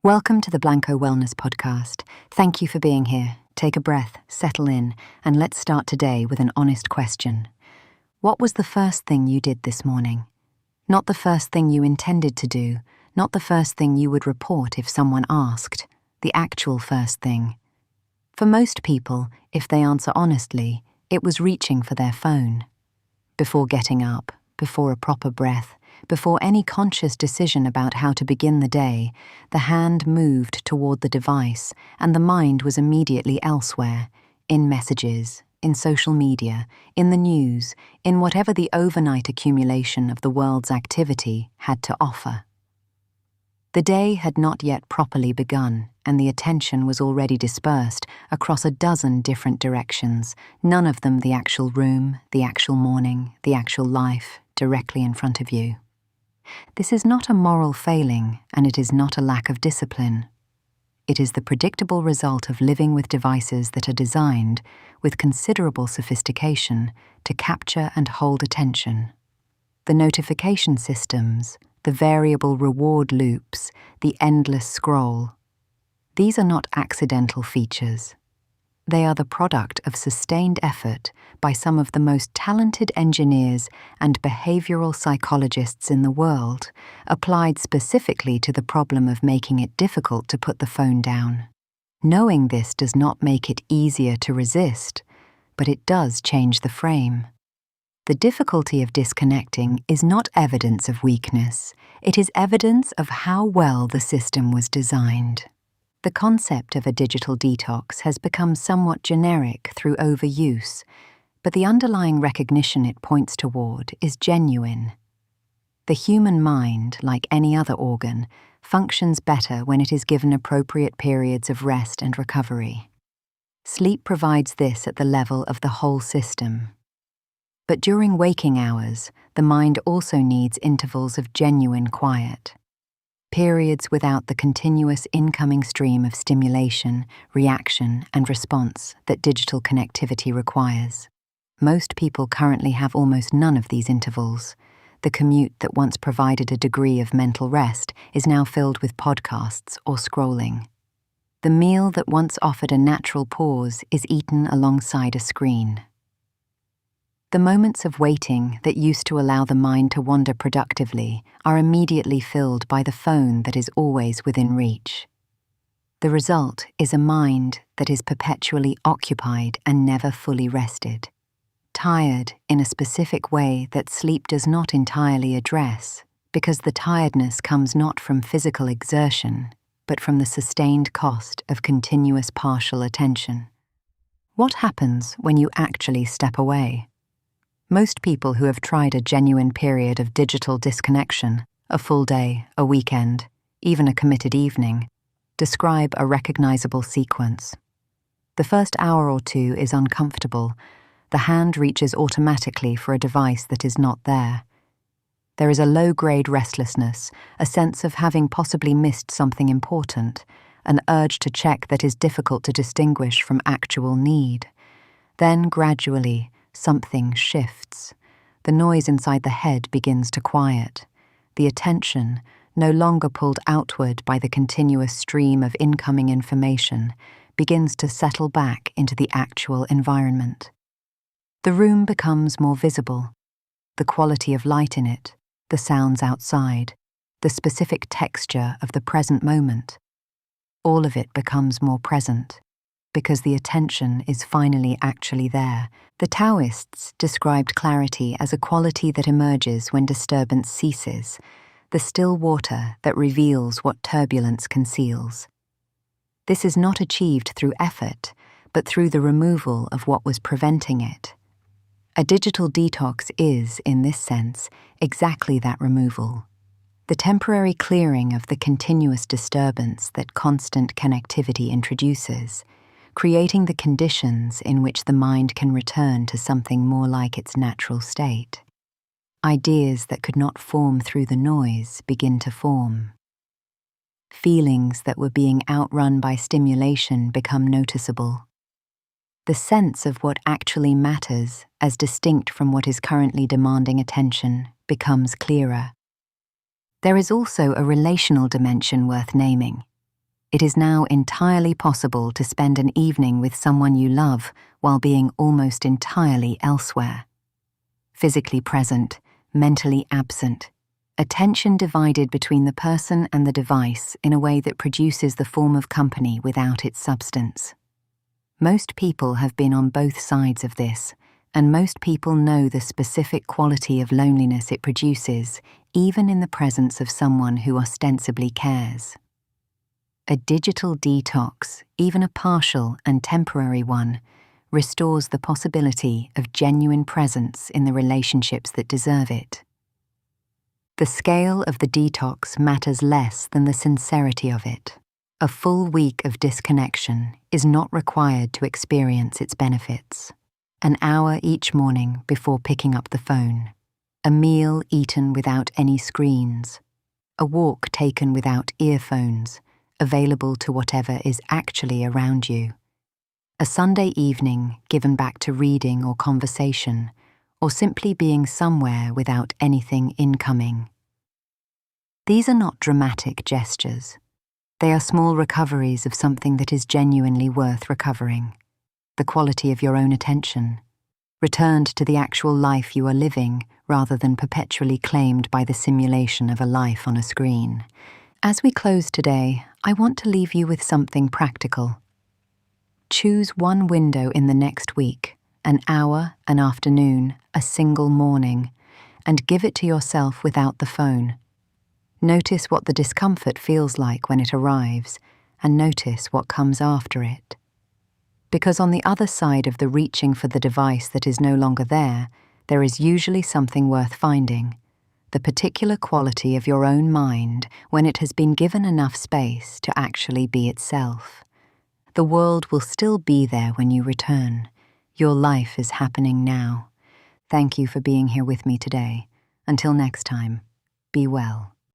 Welcome to the Blanco Wellness Podcast. Thank you for being here. Take a breath, settle in, and let's start today with an honest question. What was the first thing you did this morning? Not the first thing you intended to do, not the first thing you would report if someone asked, the actual first thing. For most people, if they answer honestly, it was reaching for their phone. Before getting up, before a proper breath, before any conscious decision about how to begin the day, the hand moved toward the device and the mind was immediately elsewhere, in messages, in social media, in the news, in whatever the overnight accumulation of the world's activity had to offer. The day had not yet properly begun, and the attention was already dispersed across a dozen different directions, none of them the actual room, the actual morning, the actual life, directly in front of you. This is not a moral failing, and it is not a lack of discipline. It is the predictable result of living with devices that are designed, with considerable sophistication, to capture and hold attention. The notification systems, the variable reward loops, the endless scroll. These are not accidental features. They are the product of sustained effort by some of the most talented engineers and behavioral psychologists in the world, applied specifically to the problem of making it difficult to put the phone down. Knowing this does not make it easier to resist, but it does change the frame. The difficulty of disconnecting is not evidence of weakness, it is evidence of how well the system was designed. The concept of a digital detox has become somewhat generic through overuse, but the underlying recognition it points toward is genuine. The human mind, like any other organ, functions better when it is given appropriate periods of rest and recovery. Sleep provides this at the level of the whole system. But during waking hours, the mind also needs intervals of genuine quiet. Periods without the continuous incoming stream of stimulation, reaction, and response that digital connectivity requires. Most people currently have almost none of these intervals. The commute that once provided a degree of mental rest is now filled with podcasts or scrolling. The meal that once offered a natural pause is eaten alongside a screen. The moments of waiting that used to allow the mind to wander productively are immediately filled by the phone that is always within reach. The result is a mind that is perpetually occupied and never fully rested, tired in a specific way that sleep does not entirely address, because the tiredness comes not from physical exertion, but from the sustained cost of continuous partial attention. What happens when you actually step away? Most people who have tried a genuine period of digital disconnection, a full day, a weekend, even a committed evening, describe a recognizable sequence. The first hour or two is uncomfortable. The hand reaches automatically for a device that is not there. There is a low-grade restlessness, a sense of having possibly missed something important, an urge to check that is difficult to distinguish from actual need. Then, gradually, something shifts. The noise inside the head begins to quiet. The attention, no longer pulled outward by the continuous stream of incoming information, begins to settle back into the actual environment. The room becomes more visible. The quality of light in it, the sounds outside, the specific texture of the present moment. All of it becomes more present, because the attention is finally actually there. The Taoists described clarity as a quality that emerges when disturbance ceases, the still water that reveals what turbulence conceals. This is not achieved through effort, but through the removal of what was preventing it. A digital detox is, in this sense, exactly that removal. The temporary clearing of the continuous disturbance that constant connectivity introduces, creating the conditions in which the mind can return to something more like its natural state. Ideas that could not form through the noise begin to form. Feelings that were being outrun by stimulation become noticeable. The sense of what actually matters, as distinct from what is currently demanding attention, becomes clearer. There is also a relational dimension worth naming. It is now entirely possible to spend an evening with someone you love while being almost entirely elsewhere. Physically present, mentally absent, attention divided between the person and the device in a way that produces the form of company without its substance. Most people have been on both sides of this, and most people know the specific quality of loneliness it produces, even in the presence of someone who ostensibly cares. A digital detox, even a partial and temporary one, restores the possibility of genuine presence in the relationships that deserve it. The scale of the detox matters less than the sincerity of it. A full week of disconnection is not required to experience its benefits. An hour each morning before picking up the phone. A meal eaten without any screens. A walk taken without earphones, available to whatever is actually around you. A Sunday evening given back to reading or conversation, or simply being somewhere without anything incoming. These are not dramatic gestures. They are small recoveries of something that is genuinely worth recovering. The quality of your own attention, returned to the actual life you are living rather than perpetually claimed by the simulation of a life on a screen. As we close today, I want to leave you with something practical. Choose one window in the next week, an hour, an afternoon, a single morning, and give it to yourself without the phone. Notice what the discomfort feels like when it arrives, and notice what comes after it. Because on the other side of the reaching for the device that is no longer there is usually something worth finding, the particular quality of your own mind when it has been given enough space to actually be itself. The world will still be there when you return. Your life is happening now. Thank you for being here with me today. Until next time, be well.